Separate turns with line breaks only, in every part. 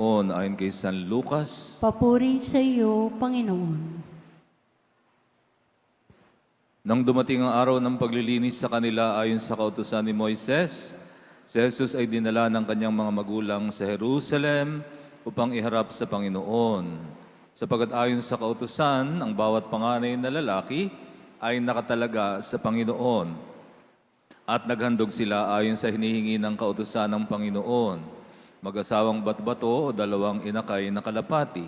Ayon kay San Lucas.
Papuri sa iyo, Panginoon.
Nang dumating ang araw ng paglilinis sa kanila ayon sa kautusan ni Moises, si Jesus ay dinala ng kanyang mga magulang sa Jerusalem upang iharap sa Panginoon. Sapagat ayon sa kautusan, ang bawat panganay na lalaki ay nakatalaga sa Panginoon. At naghandog sila ayon sa hinihingi ng kautusan ng Panginoon. Mag-asawang batbato o dalawang inakay na kalapati.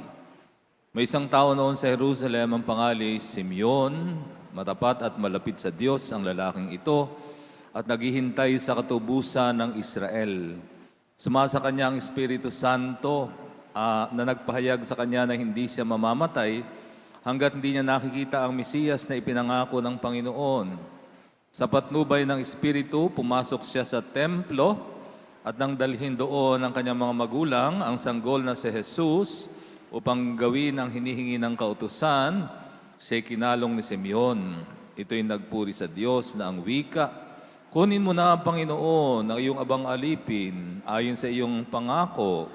May isang tao noon sa Jerusalem ang pangalan Simeon, matapat at malapit sa Diyos ang lalaking ito at naghihintay sa katubusan ng Israel. Sumasa kanya ang Espiritu Santo na nagpahayag sa kanya na hindi siya mamamatay hanggat hindi niya nakikita ang Mesiyas na ipinangako ng Panginoon. Sa patnubay ng Espiritu, pumasok siya sa templo at nang dalhin doon ang kanyang mga magulang ang sanggol na si Jesus upang gawin ang hinihingi ng kautusan, siya'y kinalong ni Simeon. Ito'y nagpuri sa Diyos na ang wika, "Kunin mo na, Panginoon, ang iyong abang alipin ayon sa iyong pangako.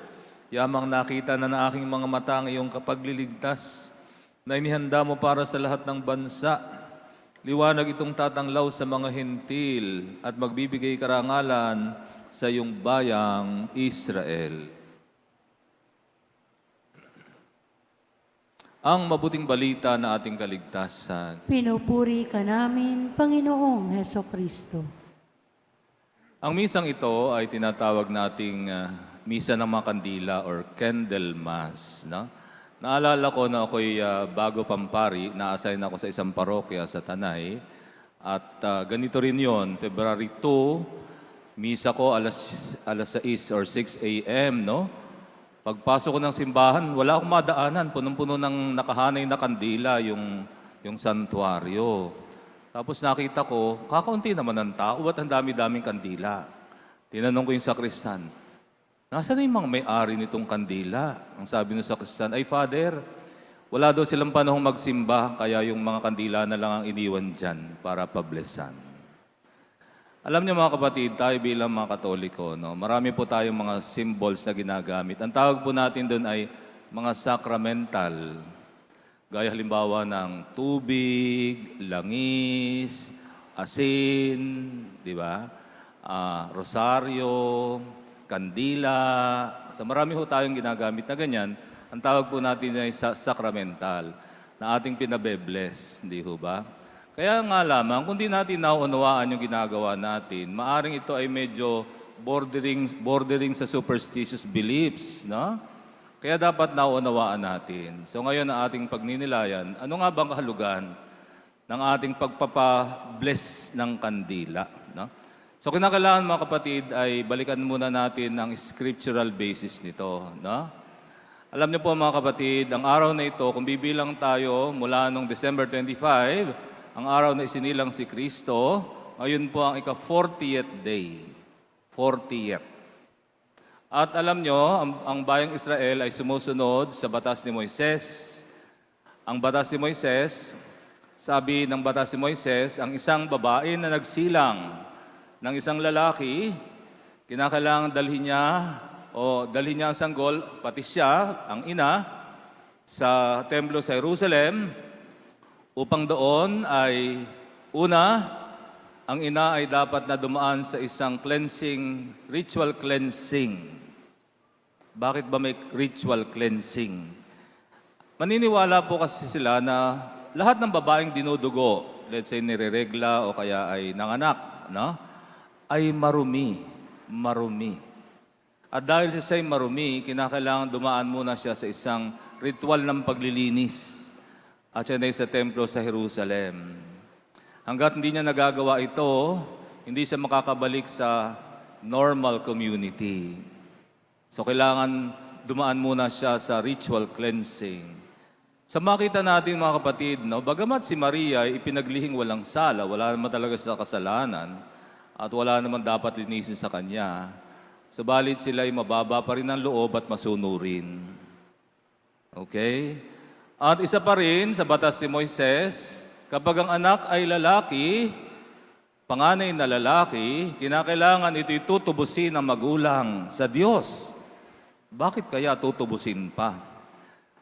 Yamang nakita na ng aking mga mata ang iyong kapagliligtas na inihanda mo para sa lahat ng bansa. Liwanag itong tatanglaw sa mga hentil at magbibigay karangalan sa iyong bayang Israel." Ang mabuting balita na ating kaligtasan.
Pinupuri ka namin, Panginoong Hesukristo.
Ang misang ito ay tinatawag nating Misa ng mga Kandila or Candle Mass. No? Naalala ko na ako'y bago pampari, na-assign ako sa isang parokya sa Tanay. At ganito rin yon, February 2, misa ko alas 6 or 6 a.m., no? Pagpasok ko ng simbahan, wala akong madaanan. Punong-puno ng nakahanay na kandila yung santuaryo. Tapos nakita ko, kakaunti naman ang tao, at ang dami-daming kandila. Tinanong ko yung sakristan, "Nasaan yung mga may-ari nitong kandila?" Ang sabi ng sakristan, "Ay, Father, wala daw silang panahong magsimba, kaya yung mga kandila na lang ang iniwan dyan para pablesan." Alam niyo mga kapatid, tayo bilang mga Katoliko, no, marami po tayong mga symbols na ginagamit. Ang tawag po natin doon ay mga sacramental. Gaya halimbawa ng tubig, langis, asin, di ba? Rosaryo, kandila. So marami po tayong ginagamit na ganyan. Ang tawag po natin ay sacramental na ating pinabe-bless, hindi ho ba? Kaya nga lamang, kung di natin nauunawaan yung ginagawa natin, maaring ito ay medyo bordering sa superstitious beliefs, no? Kaya dapat nauunawaan natin. So ngayon ang ating pagninilayan, ano nga bang kahulugan ng ating pagpapa-bless ng kandila, no? So kinakailangan mga kapatid ay balikan muna natin ang scriptural basis nito, no? Alam niyo po mga kapatid, ang araw na ito, kung bibilang tayo mula noong December 25, ang araw na isinilang si Kristo, ngayon po ang ika-40th day. 40th. At alam nyo, ang bayang Israel ay sumusunod sa batas ni Moises. Ang batas ni Moises, sabi ng batas ni Moises, ang isang babae na nagsilang ng isang lalaki, kinakailangan dalhin niya ang sanggol, pati siya, ang ina, sa templo sa Jerusalem, upang doon ay, una, ang ina ay dapat na dumaan sa isang ritual cleansing. Bakit ba may ritual cleansing? Maniniwala po kasi sila na lahat ng babaeng dinudugo, let's say nireregla o kaya ay nanganak, no? Ay marumi. At dahil siya ay marumi, kinakailangan dumaan muna siya sa isang ritual ng paglilinis. At siya na sa templo sa Jerusalem. Hanggat hindi niya nagagawa ito, hindi siya makakabalik sa normal community. So kailangan dumaan muna siya sa ritual cleansing. Sa makita natin mga kapatid, no, bagamat si Maria ay ipinaglihing walang sala, wala naman talaga sa kasalanan, at wala naman dapat linisin sa kanya, subalit sila ay mababa pa rin ang loob at masunurin. Okay? At isa pa rin sa batas ni Moises, kapag ang anak ay lalaki, panganay na lalaki, kinakailangan ito'y tutubusin ng magulang sa Diyos. Bakit kaya tutubusin pa?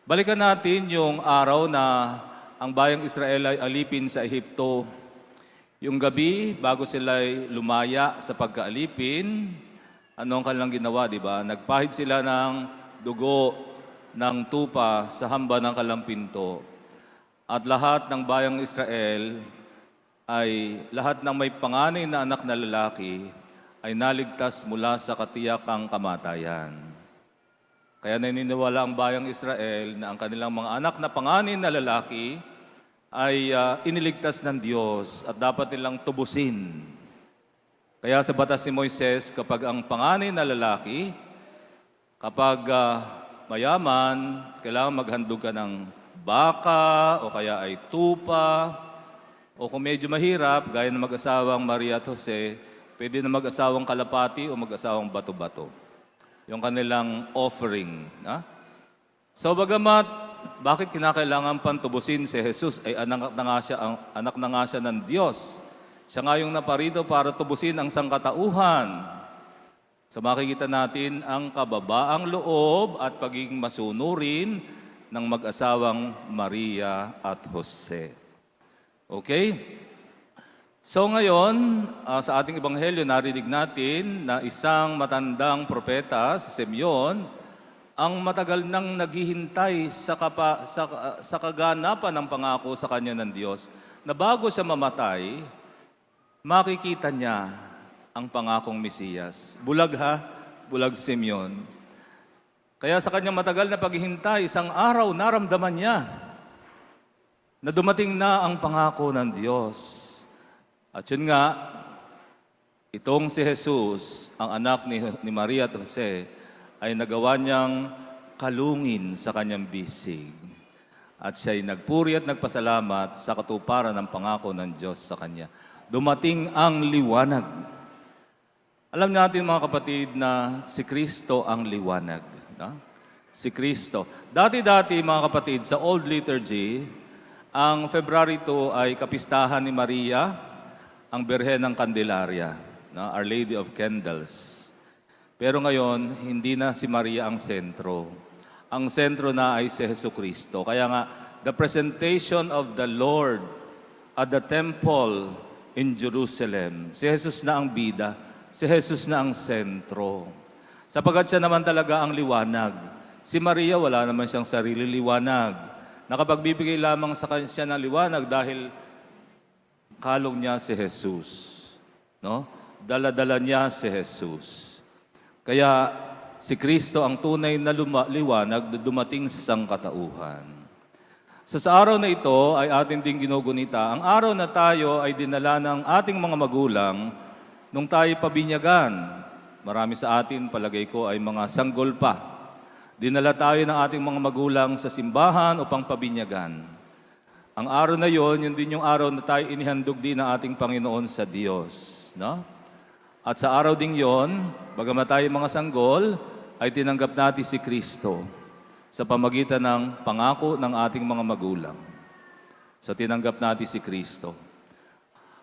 Balikan natin yung araw na ang bayang Israel ay alipin sa Ehipto. Yung gabi, bago sila lumaya sa pagkaalipin, ano ang kanilang ginawa, di ba? Nagpahid sila ng dugo ng tupa sa hamba ng kanilang pinto. At lahat ng bayang Israel ay lahat ng may panganay na anak na lalaki ay naligtas mula sa katiyakang kamatayan. Kaya naniniwala ang bayang Israel na ang kanilang mga anak na panganay na lalaki ay iniligtas ng Diyos at dapat nilang tubusin. Kaya sa batas ni Moises, kapag ang panganay na lalaki, kapag mayaman, kailangan maghandog ka ng baka o kaya ay tupa, o kung medyo mahirap, gaya ng mag-asawang Maria at Jose, pwede na mag-asawang kalapati o mag-asawang bato-bato. Yung kanilang offering. So bagamat, bakit kinakailangan pang tubusin si Jesus? Ay anak na nga siya ng Diyos. Siya nga yung naparito para tubusin ang sangkatauhan. So makikita natin ang kababaang loob at pagiging masunurin ng mag-asawang Maria at Jose. Okay? So ngayon, sa ating ebanghelyo, narinig natin na isang matandang propeta, si Simeon, ang matagal nang naghihintay sa kaganapan ng pangako sa kanya ng Diyos, na bago siya mamatay, makikita niya ang pangakong Mesiyas. Bulag ha? Bulag si Simeon. Kaya sa kanyang matagal na paghihintay, isang araw naramdaman niya na dumating na ang pangako ng Diyos. At yun nga, itong si Jesus, ang anak ni Maria at Jose, ay nagawa niyang kalungin sa kanyang bisig. At siya'y nagpuri at nagpasalamat sa katuparan ng pangako ng Diyos sa kanya. Dumating ang liwanag. Alam natin mga kapatid na si Kristo ang liwanag. No? Si Kristo. Dati-dati mga kapatid, sa Old Liturgy, ang February 2 ay kapistahan ni Maria, ang Birhen ng Candelaria, no? Our Lady of Candles. Pero ngayon, hindi na si Maria ang sentro. Ang sentro na ay si Jesucristo. Kaya nga, the presentation of the Lord at the temple in Jerusalem, si Jesus na ang bida, si Jesus na ang sentro. Sapagat siya naman talaga ang liwanag. Si Maria, wala naman siyang sarili liwanag. Nakapagbibigay lamang sa kanya ng liwanag dahil kalong niya si Jesus. No? Dala-dala niya si Jesus. Kaya si Kristo ang tunay na liwanag na dumating sa sangkatauhan. Sa araw na ito ay atin ding ginugunita. Ang araw na tayo ay dinala ng ating mga magulang nung tayo pabinyagan. Marami sa atin, palagay ko, ay mga sanggol pa. Dinala tayo ng ating mga magulang sa simbahan upang pabinyagan. Ang araw na yon, yun din yung araw na tayo inihandog din ng ating Panginoon sa Diyos. No? At sa araw ding yon, bagamat tayo mga sanggol, ay tinanggap natin si Kristo sa pamagitan ng pangako ng ating mga magulang. So tinanggap natin si Kristo.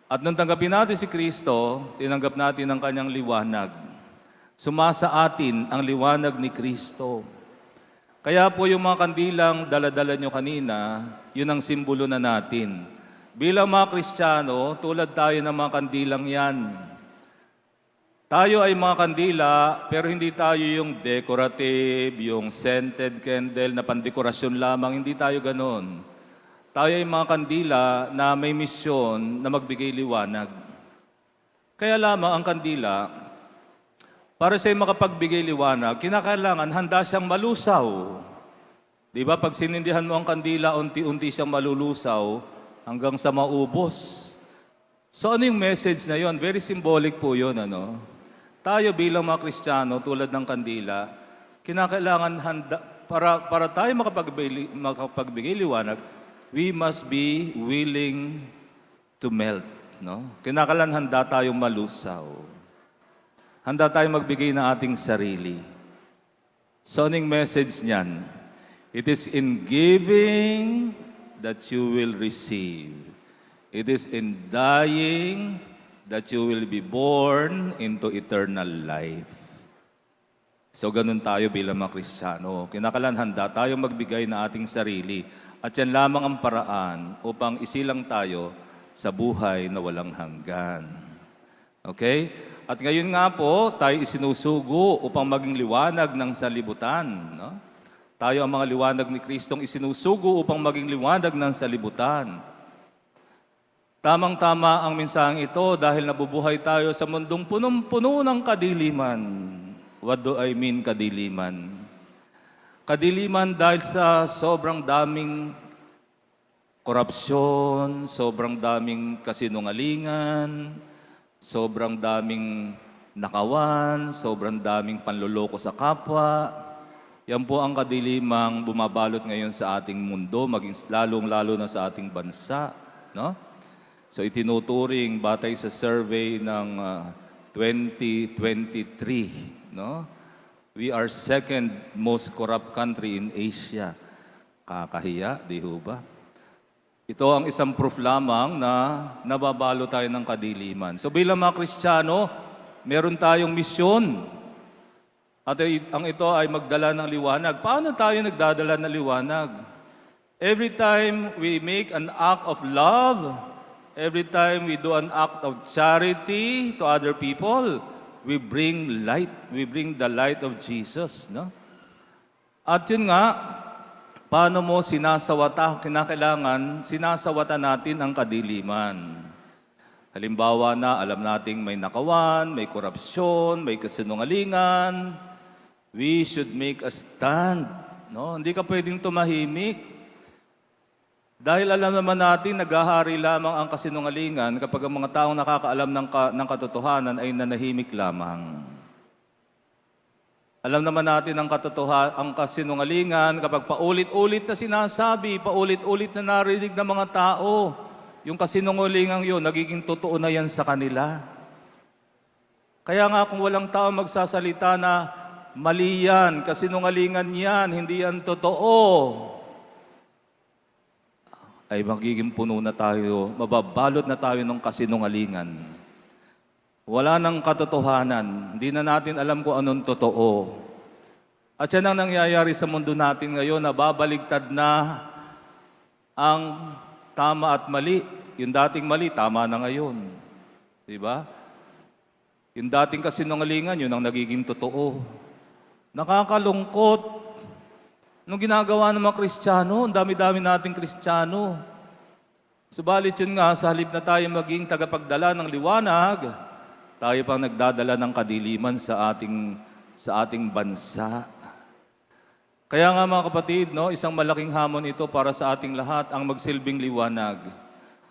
At nung tanggapin natin si Kristo, tinanggap natin ang kanyang liwanag. Sumasa atin ang liwanag ni Kristo. Kaya po yung mga kandilang dala-dala nyo kanina, yun ang simbolo na natin. Bilang mga Kristiyano, tulad tayo ng mga kandilang yan. Tayo ay mga kandila, pero hindi tayo yung decorative, yung scented candle na pandekorasyon lamang, hindi tayo ganon. Tayo ay mga kandila na may misyon na magbigay liwanag. Kaya lamang ang kandila, para sa'yo makapagbigay liwanag, kinakailangan handa siyang malusaw. Di ba? Pag sinindihan mo ang kandila, unti-unti siyang malulusaw hanggang sa maubos. So ano yung message na yon? Very symbolic po yun. Ano? Tayo bilang mga Kristiyano, tulad ng kandila, kinakailangan handa, para tayo makapagbigay liwanag, we must be willing to melt. No? Kinakailangan handa tayong malusaw. Handa tayong magbigay ng ating sarili. So, anong message niyan? It is in giving that you will receive. It is in dying that you will be born into eternal life. So ganun tayo bilang mga Kristiyano. Kinakalanhanda tayo magbigay na ating sarili. At yan lamang ang paraan upang isilang tayo sa buhay na walang hanggan. Okay? At ngayon nga po, tayo isinusugo upang maging liwanag ng salibutan. No? Tayo ang mga liwanag ni Kristong isinusugo upang maging liwanag ng salibutan. Tamang-tama ang mensaheng ito dahil nabubuhay tayo sa mundong punong-puno ng kadiliman. What do I mean kadiliman? Kadiliman dahil sa sobrang daming korupsyon, sobrang daming kasinungalingan, sobrang daming nakawan, sobrang daming panloloko sa kapwa. Yan po ang kadilimang bumabalot ngayon sa ating mundo, maging lalong-lalo na sa ating bansa. No? So itinuturing batay sa survey ng 2023, no? We are second most corrupt country in Asia. Kakahiya, di ho ba? Ito ang isang proof lamang na nababalo tayo ng kadiliman. So bilang mga Kristiyano, meron tayong misyon. At ang ito ay magdala ng liwanag. Paano tayo nagdadala ng liwanag? Every time we make an act of love, every time we do an act of charity to other people, we bring light. We bring the light of Jesus. No? At yun nga, paano mo kinakailangan sinasawata natin ang kadiliman. Halimbawa na alam nating may nakawan, may korupsyon, may kasinungalingan. We should make a stand. No? Hindi ka pwedeng tumahimik. Dahil alam naman natin, naghahari lamang ang kasinungalingan kapag ang mga taong nakakaalam ng katotohanan ay nanahimik lamang. Alam naman natin ang kasinungalingan kapag paulit-ulit na sinasabi, paulit-ulit na narinig ng mga tao, yung kasinungalingan yun, nagiging totoo na yan sa kanila. Kaya nga kung walang tao magsasalita na mali yan, kasinungalingan yan, hindi yan totoo, ay magiging puno na tayo, mababalot na tayo ng kasinungalingan. Wala nang katotohanan. Hindi na natin alam kung anong totoo. At yan ang nangyayari sa mundo natin ngayon, na babaligtad na ang tama at mali. Yung dating mali, tama na ngayon. Diba? Yung dating kasinungalingan, yun ang nagiging totoo. Nakakalungkot. Nung ginagawa ng mga Kristiyano, ang dami-dami nating Kristiyano. Subalit yun nga, sa halip na tayo maging tagapagdala ng liwanag, tayo pang nagdadala ng kadiliman sa ating bansa. Kaya nga mga kapatid, no, isang malaking hamon ito para sa ating lahat ang magsilbing liwanag.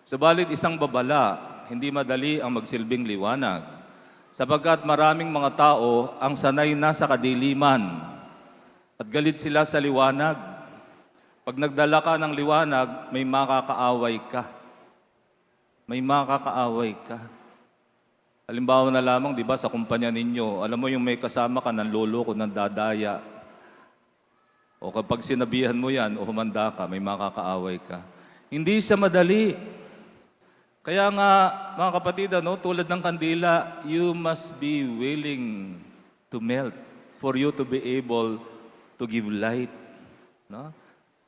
Subalit isang babala, hindi madali ang magsilbing liwanag. Sapagkat maraming mga tao ang sanay na sa kadiliman. At galit sila sa liwanag. Pag nagdala ka ng liwanag, may makakaaway ka. May makakaaway ka. Halimbawa na lamang, di ba, sa kumpanya ninyo, alam mo yung may kasama ka, nanloloko, nandadaya. O kapag sinabihan mo yan, o humanda ka, may makakaaway ka. Hindi siya madali. Kaya nga, mga kapatid, tulad ng kandila, you must be willing to melt for you to be able to give light. No?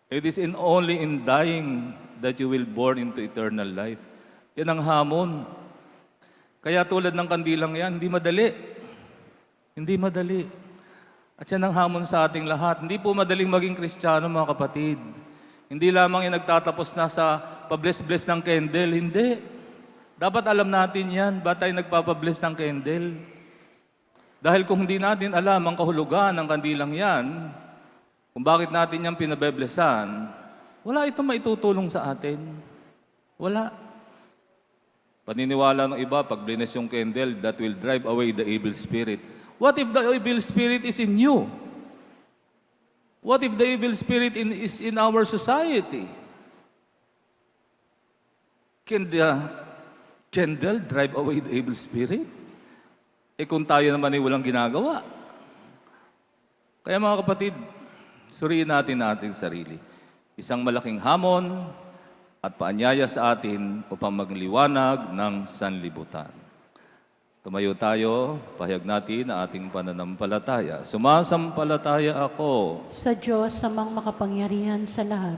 It is only in dying that you will born into eternal life. Yan ang hamon. Kaya tulad ng kandilang yan, hindi madali. Hindi madali. At yan ang hamon sa ating lahat. Hindi po madaling maging Kristiyano, mga kapatid. Hindi lamang yung nagtatapos na sa pabless-bless ng candle. Hindi. Dapat alam natin yan. Ba't tayo nagpapabless ng candle? Dahil kung hindi natin alam ang kahulugan ng kandilang yan, kung bakit natin yan pinabeblesan, wala itong maitutulong sa atin. Wala. Paniniwala ng iba, pag bless yung candle, that will drive away the evil spirit. What if the evil spirit is in you? What if the evil spirit is in our society? Can the candle drive away the evil spirit? Eh kung tayo naman ay walang ginagawa. Kaya mga kapatid, suriin natin ating sarili. Isang malaking hamon at paanyaya sa atin upang magliwanag ng sanlibutan. Tumayo tayo, pahayag natin ang ating pananampalataya. Sumasampalataya ako
Sa Diyos amang makapangyarihan sa lahat,